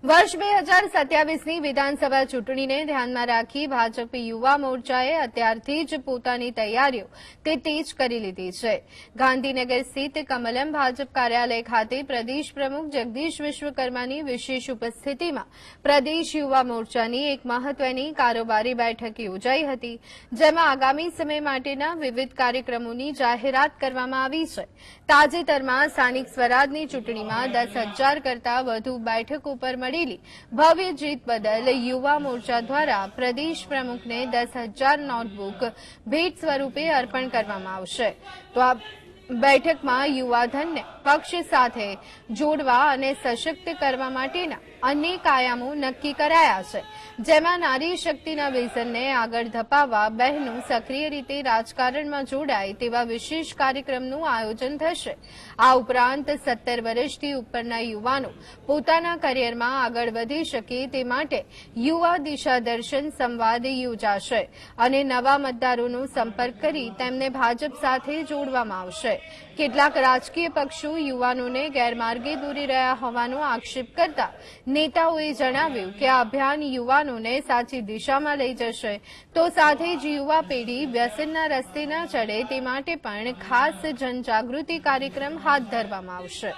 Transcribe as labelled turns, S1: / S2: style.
S1: વર્ષ 2027ની વિધાનસભા ચૂંટણીને ધ્યાનમાં રાખી ભાજપ યુવા મોરચાએ અત્યારથી જ પોતાની તૈયારીઓ તેજ કરી લીધી છે। ગાંધીનગર સ્થિત કમલમ ભાજપ કાર્યાલય ખાતે પ્રદેશ પ્રમુખ જગદીશ વિશ્વકર્માની વિશેષ ઉપસ્થિતિમાં પ્રદેશ યુવા મોરચાની એક મહત્વની કારોબારી બેઠક યોજાઈ હતી, જેમાં આગામી સમય માટેના વિવિધ કાર્યક્રમોની જાહેરાત કરવામાં આવી છે। તાજેતરમાં સ્થાનિક સ્વરાજની ચૂંટણીમાં 10,000 કરતાં વધુ બેઠકો પર મળેલી ભવ્ય જીત બદલ યુવા મોરચા દ્વારા પ્રદેશ પ્રમુખને 10,000 નોટબુક ભેટ સ્વરૂપે અર્પણ કરવામાં આવશે। તો આ બેઠકમાં યુવાધનને પક્ષ સાથે જોડવા અને સશક્ત કરવા માટેના અનેક આયામો નક્કી કરાયા છે, જેમાં નારી શક્તિના વિઝનને આગળ ધપાવવા બહેનો સક્રિય રીતે રાજકારણમાં જોડાય તેવા વિશેષ કાર્યક્રમનું આયોજન થશે। આ ઉપરાંત 17 વર્ષથી ઉપરના યુવાનો પોતાના કરિયરમાં આગળ વધી શકે તે માટે યુવા દિશા દર્શન સંવાદ યોજાશે અને નવા મતદારોનો સંપર્ક કરી તેમને ભાજપ સાથે જોડવામાં આવશે। કેટલાક રાજકીય પક્ષો યુવાનોને ગેરમાર્ગે દોરી રહ્યા હોવાનો આક્ષેપ કરતા નેતાઓએ જણાવ્યું કે આ અભિયાન યુવાનોને સાચી દિશામાં લઈ જશે, તો સાથે જ યુવા પેઢી વ્યસનના રસ્તે ન ચડે તે માટે પણ ખાસ જનજાગૃતિ કાર્યક્રમ હાથ ધરવામાં આવશે।